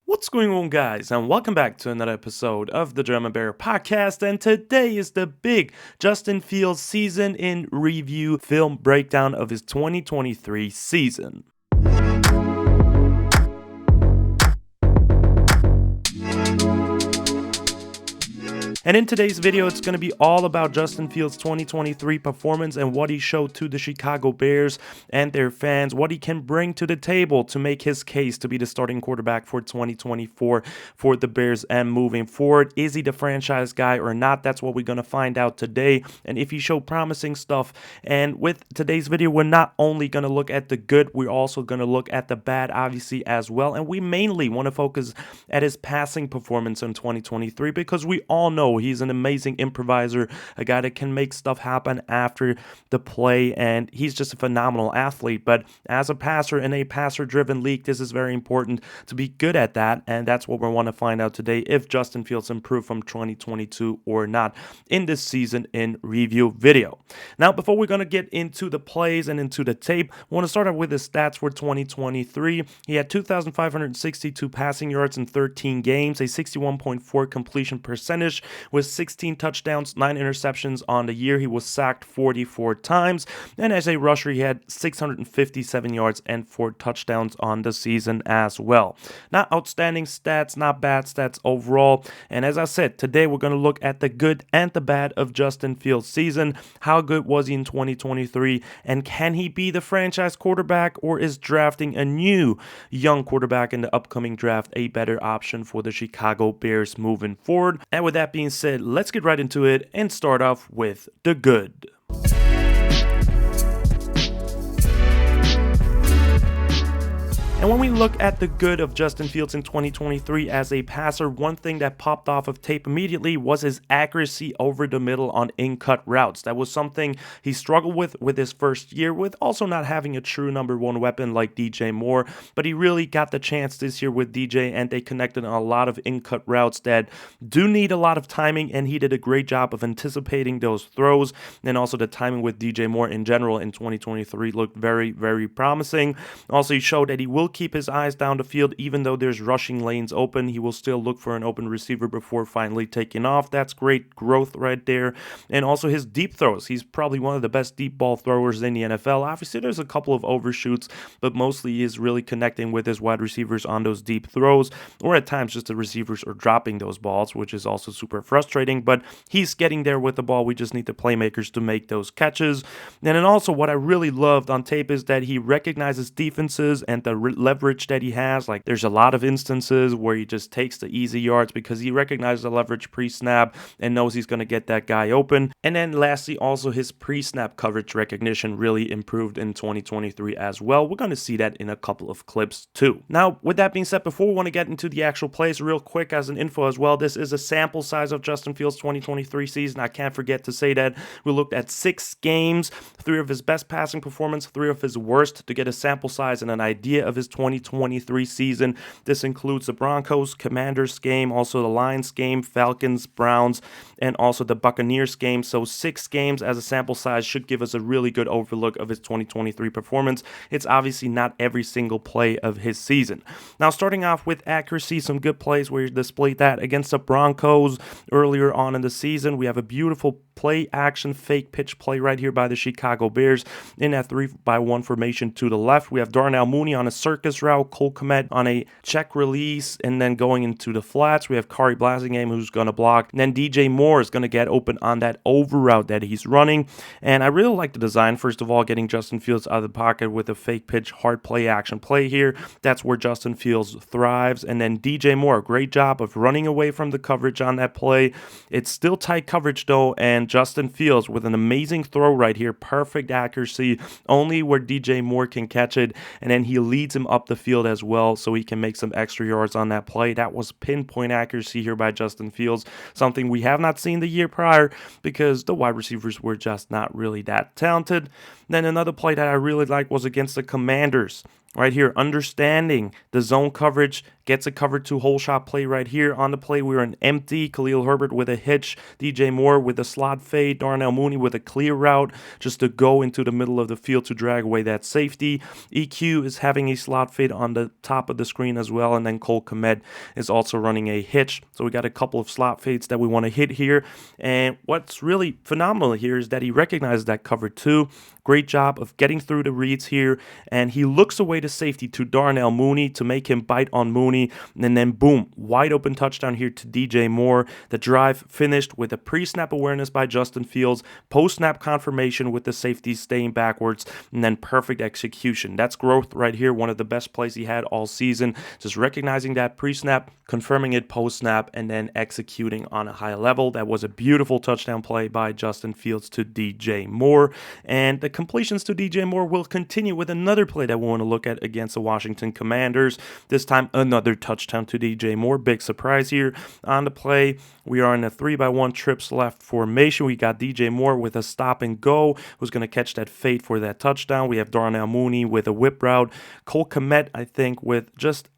What's going on, guys, and welcome back to another episode of the German Bear Podcast. And today is the big Justin Fields season in review film breakdown of his 2023 season. And in today's video, it's going to be all about Justin Fields' 2023 performance and what he showed to the Chicago Bears and their fans, what he can bring to the table to make his case to be the starting quarterback for 2024 for the Bears and moving forward. Is he the franchise guy or not? That's what we're going to find out today. And if he showed promising stuff. And with today's video, we're not only going to look at the good, we're also going to look at the bad, obviously, as well. And we mainly want to focus at his passing performance in 2023 because we all know he's an amazing improviser, a guy that can make stuff happen after the play, and he's just a phenomenal athlete. But as a passer in a passer-driven league, this is very important to be good at that, and that's what we want to find out today, if Justin Fields improved from 2022 or not in this season in review video. Now, before we're going to get into the plays and into the tape, I want to start out with his stats for 2023. He had 2,562 passing yards in 13 games, a 61.4 completion percentage, with 16 touchdowns, 9 interceptions on the year. He was sacked 44 times. And as a rusher, he had 657 yards and 4 touchdowns on the season as well. Not outstanding stats, not bad stats overall. And as I said, today we're going to look at the good and the bad of Justin Fields' season. How good was he in 2023? And can he be the franchise quarterback, or is drafting a new young quarterback in the upcoming draft a better option for the Chicago Bears moving forward? And with that being said, let's get right into it and start off with the good. And when we look at the good of Justin Fields in 2023 as a passer, one thing that popped off of tape immediately was his accuracy over the middle on in-cut routes. That was something he struggled with his first year, with also not having a true number one weapon like DJ Moore. But he really got the chance this year with DJ, and they connected on a lot of in-cut routes that do need a lot of timing, and he did a great job of anticipating those throws. And also the timing with DJ Moore in general in 2023 looked very, very promising. Also, he showed that he will keep his eyes down the field. Even though there's rushing lanes open, he will still look for an open receiver before finally taking off. That's great growth right there. And also his deep throws. He's probably one of the best deep ball throwers in the NFL. Obviously, there's a couple of overshoots, but mostly he is really connecting with his wide receivers on those deep throws, or at times just the receivers are dropping those balls, which is also super frustrating. But he's getting there with the ball. We just need the playmakers to make those catches. And then also what I really loved on tape is that he recognizes defenses and the leverage that he has. Like, there's a lot of instances where he just takes the easy yards because he recognizes the leverage pre-snap and knows he's going to get that guy open. And then lastly, also his pre-snap coverage recognition really improved in 2023 as well. We're going to see that in a couple of clips too. Now, with that being said, before we want to get into the actual plays, real quick as an info as well, this is a sample size of Justin Fields' 2023 season. I can't forget to say that. We looked at 6 games, 3 of his best passing performance, 3 of his worst, to get a sample size and an idea of his 2023 season. This includes the Broncos, Commanders game, also the Lions game, Falcons, Browns, and also the Buccaneers game. So 6 games as a sample size should give us a really good overlook of his 2023 performance. It's obviously not every single play of his season. Now, starting off with accuracy, some good plays where he displayed that against the Broncos earlier on in the season. We have a beautiful play action fake pitch play right here by the Chicago Bears in that 3-by-1 formation to the left. We have Darnell Mooney on a circus route, Cole Kmet on a check release, and then going into the flats, we have Kari Blasingame who's going to block, and then DJ Moore is going to get open on that over route that he's running. And I really like the design. First of all, getting Justin Fields out of the pocket with a fake pitch hard play action play here. That's where Justin Fields thrives. And then DJ Moore, great job of running away from the coverage on that play. It's still tight coverage though, and Justin Fields with an amazing throw right here, perfect accuracy, only where DJ Moore can catch it, and then he leads him up the field as well so he can make some extra yards on that play. That was pinpoint accuracy here by Justin Fields, something we have not seen the year prior because the wide receivers were just not really that talented. Then another play that I really like was against the Commanders. Right here, understanding the zone coverage, gets a cover two hole shot play right here. On the play, we were an empty. Khalil Herbert with a hitch. DJ Moore with a slot fade. Darnell Mooney with a clear route just to go into the middle of the field to drag away that safety. EQ is having a slot fade on the top of the screen as well. And then Cole Kmet is also running a hitch. So we got a couple of slot fades that we want to hit here. And what's really phenomenal here is that he recognizes that cover two. Great job of getting through the reads here. And he looks away to safety to Darnell Mooney to make him bite on Mooney. And then boom, wide open touchdown here to DJ Moore. The drive finished with a pre-snap awareness by Justin Fields, post-snap confirmation with the safety staying backwards, and then perfect execution. That's growth right here. One of the best plays he had all season. Just recognizing that pre-snap, confirming it post-snap, and then executing on a high level. That was a beautiful touchdown play by Justin Fields to DJ Moore. And the completions to DJ Moore will continue with another play that we want to look at against the Washington Commanders. This time, another touchdown to DJ Moore. Big surprise here on the play. We are in a 3-by-1 trips left formation. We got DJ Moore with a stop and go, who's going to catch that fade for that touchdown. We have Darnell Mooney with a whip route. Cole Kmet, I think, with just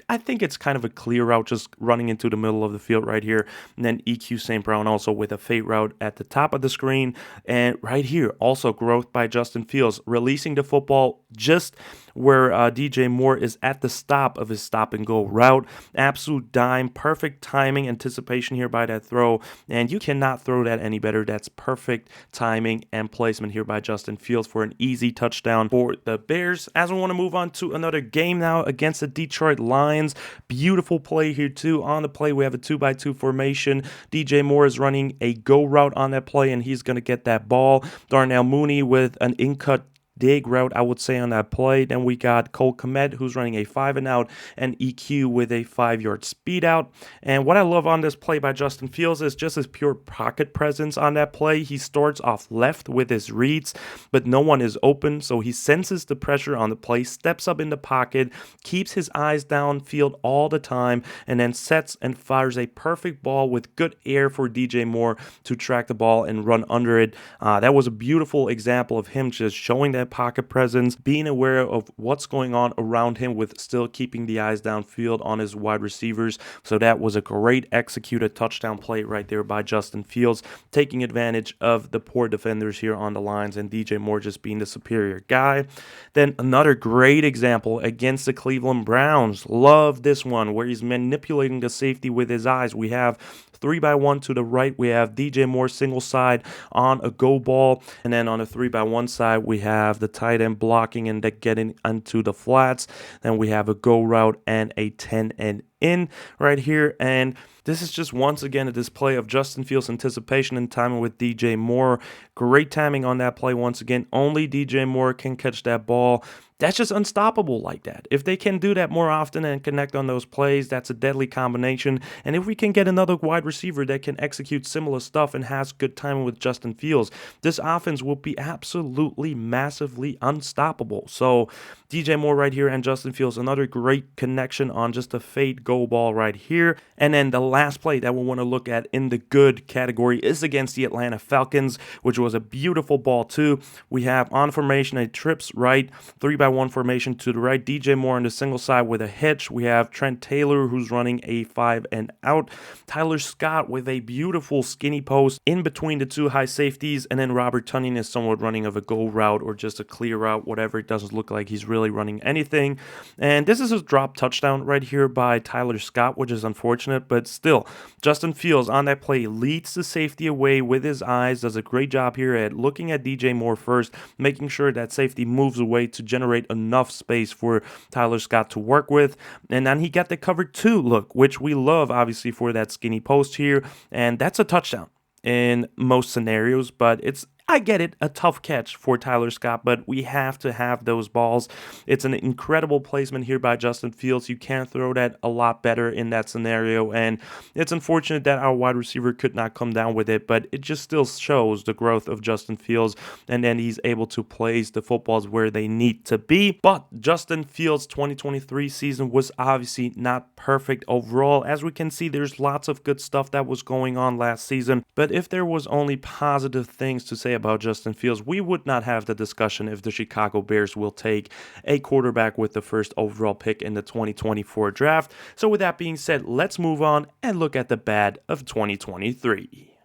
I think it's kind of a clear route, just running into the middle of the field right here. And then EQ St. Brown also with a fade route at the top of the screen. And right here, also growth by Justin Fields, releasing the football just where DJ Moore is at the stop of his stop and go route. Absolute dime, perfect timing, anticipation here by that throw. And you cannot throw that any better. That's perfect timing and placement here by Justin Fields for an easy touchdown for the Bears. As we want to move on to another game now against the Detroit Lions. Beautiful play here too. On the play, we have a 2-by-2 formation. DJ Moore is running a go route on that play, and he's going to get that ball. Darnell Mooney with an in-cut dig route, I would say, on that play. Then we got Cole Kmet, who's running a 5-and-out, and EQ with a 5-yard speed out. And what I love on this play by Justin Fields is just his pure pocket presence on that play. He starts off left with his reads, but no one is open, so he senses the pressure on the play, steps up in the pocket, keeps his eyes downfield all the time, and then sets and fires a perfect ball with good air for DJ Moore to track the ball and run under it. That was a beautiful example of him just showing that pocket presence, being aware of what's going on around him with still keeping the eyes downfield on his wide receivers. So that was a great executed touchdown play right there by Justin Fields, taking advantage of the poor defenders here on the lines and DJ Moore just being the superior guy. Then another great example against the Cleveland Browns. Love this one where he's manipulating the safety with his eyes. We have 3-by-1 to the right, we have DJ Moore single side on a go ball, and then on the 3-by-1 side we have the tight end blocking and getting onto the flats. Then we have a go route and a 10 and in right here. And this is just once again a display of Justin Fields' anticipation and timing with DJ Moore. Great timing on that play once again. Only DJ Moore can catch that ball. That's just unstoppable like that. If they can do that more often and connect on those plays, that's a deadly combination. And if we can get another wide receiver that can execute similar stuff and has good timing with Justin Fields, this offense will be absolutely massively unstoppable. So DJ Moore right here and Justin Fields, another great connection on just a fade go ball right here. And then the last play that we want to look at in the good category is against the Atlanta Falcons, which was a beautiful ball too. We have on formation a trips right, 3-by-1 formation to the right, DJ Moore on the single side with a hitch. We have Trent Taylor who's running a 5-and-out, Tyler Scott with a beautiful skinny post in between the two high safeties, and then Robert Tonyan is somewhat running of a go route or just a clear route, whatever. It doesn't look like he's really running anything. And this is a drop touchdown right here by Tyler Scott, which is unfortunate, but still, Justin Fields on that play leads the safety away with his eyes, does a great job here at looking at DJ Moore first, making sure that safety moves away to generate enough space for Tyler Scott to work with. And then he got the cover 2 look, which we love obviously for that skinny post here, and that's a touchdown in most scenarios, but I get it, a tough catch for Tyler Scott, but we have to have those balls. It's an incredible placement here by Justin Fields. You can't throw that a lot better in that scenario, and it's unfortunate that our wide receiver could not come down with it, but it just still shows the growth of Justin Fields, and then he's able to place the footballs where they need to be. But Justin Fields' 2023 season was obviously not perfect overall. As we can see, there's lots of good stuff that was going on last season, but if there was only positive things to say about Justin Fields, we would not have the discussion if the Chicago Bears will take a quarterback with the first overall pick in the 2024 draft. So with that being said, let's move on and look at the bad of 2023.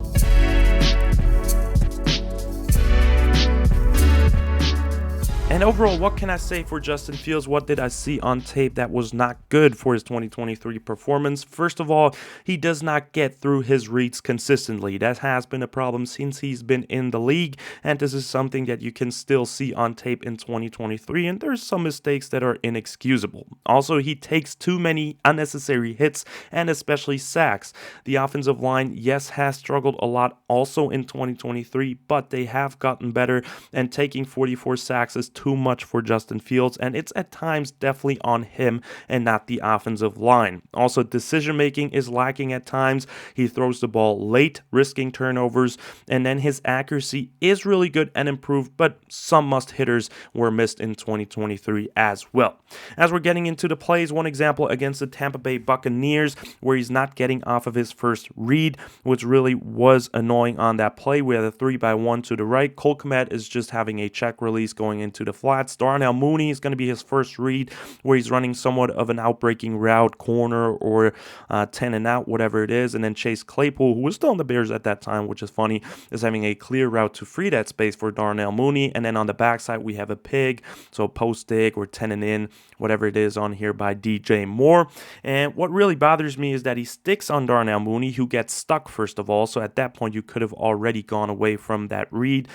And overall, what can I say for Justin Fields? What did I see on tape that was not good for his 2023 performance? First of all, he does not get through his reads consistently. That has been a problem since he's been in the league, and this is something that you can still see on tape in 2023, and there's some mistakes that are inexcusable. Also, he takes too many unnecessary hits, and especially sacks. The offensive line, yes, has struggled a lot also in 2023, but they have gotten better, and taking 44 sacks is too much for Justin Fields, and it's at times definitely on him and not the offensive line. Also, decision making is lacking at times. He throws the ball late, risking turnovers, and then his accuracy is really good and improved, but some must hitters were missed in 2023 as well. As we're getting into the plays, one example against the Tampa Bay Buccaneers where he's not getting off of his first read, which really was annoying on that play. We had a 3-by-1 to the right. Cole Kmet is just having a check release going into the flats. Darnell Mooney is going to be his first read where he's running somewhat of an outbreaking route, corner or 10 and out, whatever it is. And then Chase Claypool, who was still on the Bears at that time, which is funny, is having a clear route to free that space for Darnell Mooney. And then on the backside, we have a pig, so post dig or 10 and in, whatever it is on here by DJ Moore. And what really bothers me is that he sticks on Darnell Mooney, who gets stuck first of all. So at that point, you could have already gone away from that read.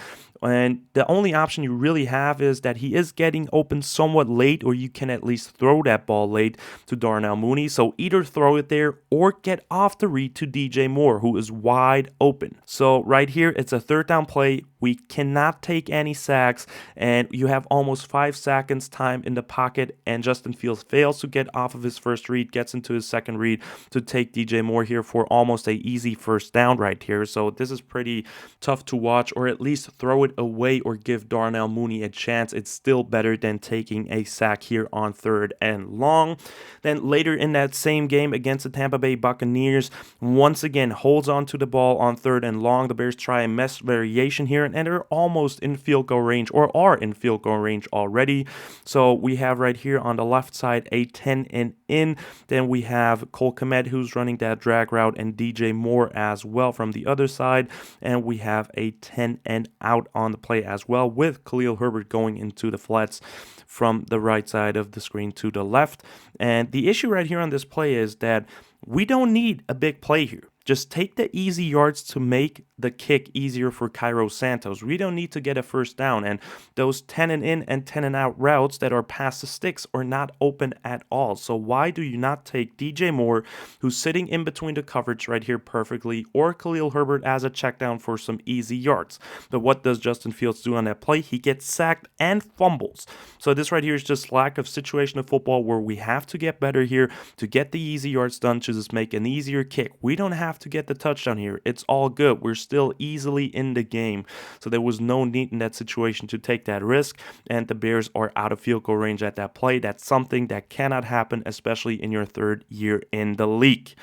And the only option you really have is that he is getting open somewhat late, or you can at least throw that ball late to Darnell Mooney. So either throw it there or get off the read to DJ Moore, who is wide open. So right here, it's a third down play. We cannot take any sacks, and you have almost 5 seconds time in the pocket, and Justin Fields fails to get off of his first read, gets into his second read to take DJ Moore here for almost a easy first down right here. So this is pretty tough to watch, or at least throw it away or give Darnell Mooney a chance. It's still better than taking a sack here on 3rd and long. Then later in that same game against the Tampa Bay Buccaneers, once again holds on to the ball on 3rd and long. The Bears try a mesh variation here, and they're almost in field goal range, or are in field goal range already. So we have right here on the left side a 10 and in. Then we have Cole Kmet, who's running that drag route, and DJ Moore as well from the other side. And we have a 10 and out on the play as well, with Khalil Herbert going into the flats from the right side of the screen to the left. And the issue right here on this play is that we don't need a big play here. Just take the easy yards to make the kick easier for Cairo Santos. We don't need to get a first down, and those 10 and in and 10 and out routes that are past the sticks are not open at all. So why do you not take DJ Moore, who's sitting in between the coverage right here perfectly, or Khalil Herbert as a check down for some easy yards? But what does Justin Fields do on that play? He gets sacked and fumbles. So this right here is just lack of situational football, where we have to get better here to get the easy yards done, to just make an easier kick. We don't have to get the touchdown here. It's all good. We're still easily in the game. So there was no need in that situation to take that risk, and the Bears are out of field goal range at that play. That's something that cannot happen, especially in your 3rd year in the league.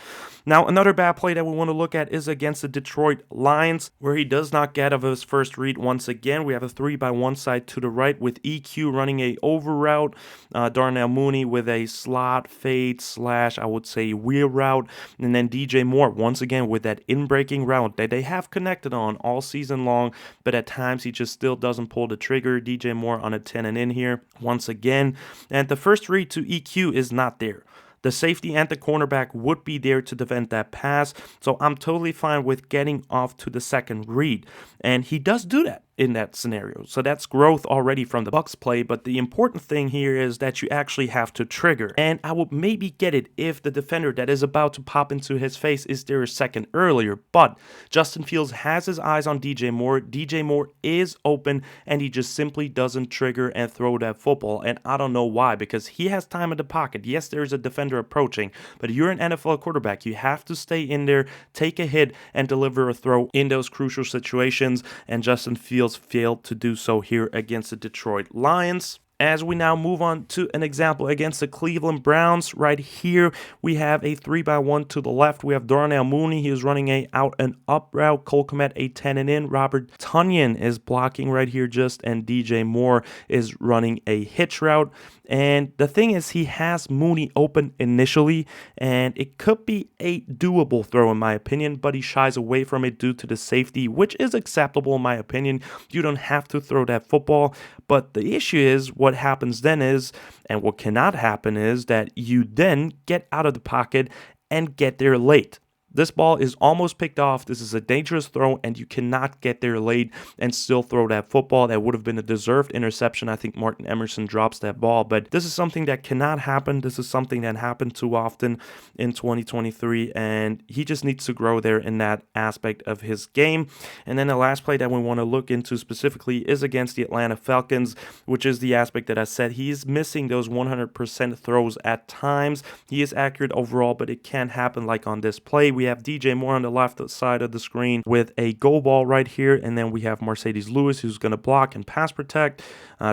Now, another bad play that we want to look at is against the Detroit Lions, where he does not get of his first read once again. We have a 3-by-1 side to the right with EQ running a over route, Darnell Mooney with a slot fade / I would say wheel route, and then DJ Moore once again with that in-breaking route that they have connected on all season long, but at times he just still doesn't pull the trigger. DJ Moore on a 10 and in here once again, and the first read to EQ is not there. The safety and the cornerback would be there to defend that pass, so I'm totally fine with getting off to the second read, and he does do that in that scenario. So that's growth already from the Bucs play, but the important thing here is that you actually have to trigger. And I would maybe get it if the defender that is about to pop into his face is there a second earlier, but Justin Fields has his eyes on DJ Moore. DJ Moore is open, and he just simply doesn't trigger and throw that football, and I don't know why, because he has time in the pocket. Yes, there's a defender approaching, but you're an NFL quarterback. You have to stay in there, take a hit, and deliver a throw in those crucial situations, and Justin Fields failed to do so here against the Detroit Lions. As we now move on to an example against the Cleveland Browns, right here we have a 3-by-1 to the left. We have Darnell Mooney. He is running a out and up route. Cole Kmet a 10 and in. Robert Tonyan is blocking right here and DJ Moore is running a hitch route. And the thing is, he has Mooney open initially, and it could be a doable throw in my opinion, but he shies away from it due to the safety, which is acceptable in my opinion. You don't have to throw that football, but the issue is what happens then is, and what cannot happen is that you then get out of the pocket and get there late. This ball is almost picked off. This is a dangerous throw, and you cannot get there late and still throw that football. That would have been a deserved interception. I think Martin Emerson drops that ball, but this is something that cannot happen. This is something that happened too often in 2023, and he just needs to grow there in that aspect of his game. And then the last play that we want to look into specifically is against the Atlanta Falcons, which is the aspect that I said he's missing those 100% throws at times. He is accurate overall, but it can't happen like on this play. We have DJ Moore on the left side of the screen with a go ball right here, and then we have Mercedes Lewis who's going to block and pass protect,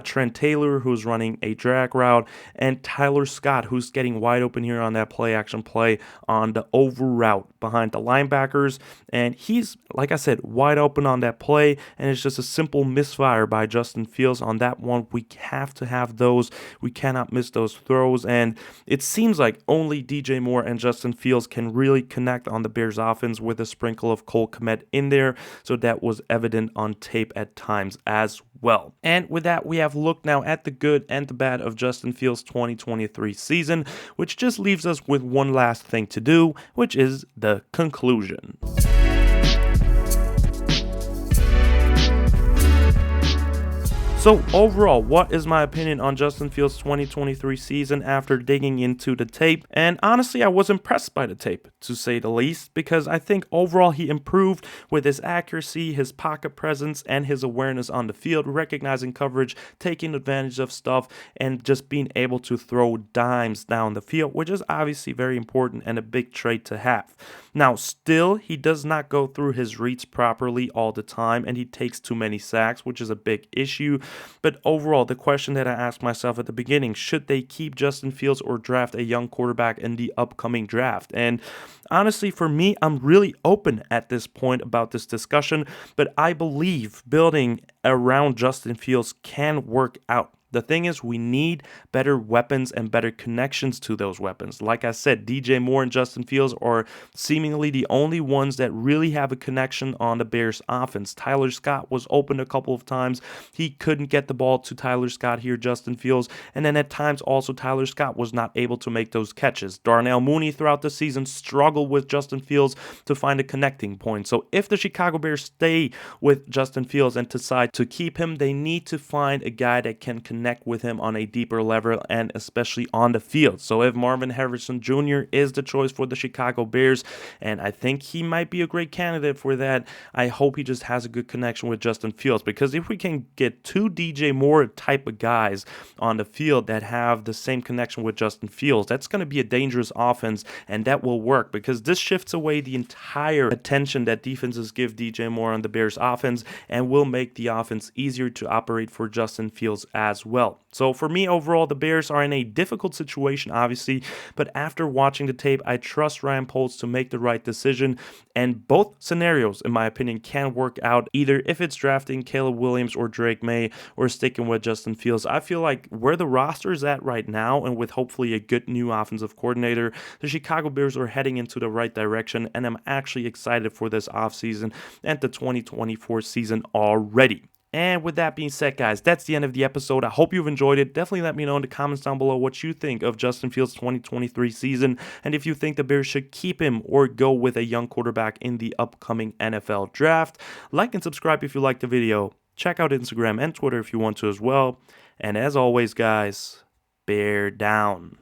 Trent Taylor who's running a drag route, and Tyler Scott who's getting wide open here on that play action play on the over route behind the linebackers, and he's, like I said, wide open on that play, and it's just a simple misfire by Justin Fields on that one. We have to have those. We cannot miss those throws, and it seems like only DJ Moore and Justin Fields can really connect on the Bears offense with a sprinkle of Cole Kmet in there, so that was evident on tape at times as well. And with that, we have looked now at the good and the bad of Justin Fields' 2023 season, which just leaves us with one last thing to do, which is the conclusion. So overall, what is my opinion on Justin Fields' 2023 season after digging into the tape? And honestly, I was impressed by the tape, to say the least, because I think overall he improved with his accuracy, his pocket presence, and his awareness on the field, recognizing coverage, taking advantage of stuff, and just being able to throw dimes down the field, which is obviously very important and a big trait to have. Now, still, he does not go through his reads properly all the time, and he takes too many sacks, which is a big issue. But overall, the question that I asked myself at the beginning, should they keep Justin Fields or draft a young quarterback in the upcoming draft? And honestly, for me, I'm really open at this point about this discussion, but I believe building around Justin Fields can work out. The thing is, we need better weapons and better connections to those weapons. Like I said, DJ Moore and Justin Fields are seemingly the only ones that really have a connection on the Bears offense. Tyler Scott was open a couple of times. He couldn't get the ball to Tyler Scott here, Justin Fields. And then at times also Tyler Scott was not able to make those catches. Darnell Mooney throughout the season struggled with Justin Fields to find a connecting point. So if the Chicago Bears stay with Justin Fields and decide to keep him, they need to find a guy that can connect with him on a deeper level and especially on the field. So if Marvin Harrison Jr. is the choice for the Chicago Bears, and I think he might be a great candidate for that, I hope he just has a good connection with Justin Fields, because if we can get two DJ Moore type of guys on the field that have the same connection with Justin Fields, that's going to be a dangerous offense, and that will work because this shifts away the entire attention that defenses give DJ Moore on the Bears offense and will make the offense easier to operate for Justin Fields as well. So for me overall, the Bears are in a difficult situation obviously, but after watching the tape, I trust Ryan Poles to make the right decision, and both scenarios in my opinion can work out, either if it's drafting Caleb Williams or Drake May or sticking with Justin Fields. I feel like where the roster is at right now, and with hopefully a good new offensive coordinator, the Chicago Bears are heading into the right direction, and I'm actually excited for this offseason and the 2024 season already. And with that being said, guys, that's the end of the episode. I hope you've enjoyed it. Definitely let me know in the comments down below what you think of Justin Fields' 2023 season, and if you think the Bears should keep him or go with a young quarterback in the upcoming NFL draft. Like and subscribe if you liked the video. Check out Instagram and Twitter if you want to as well. And as always, guys, bear down.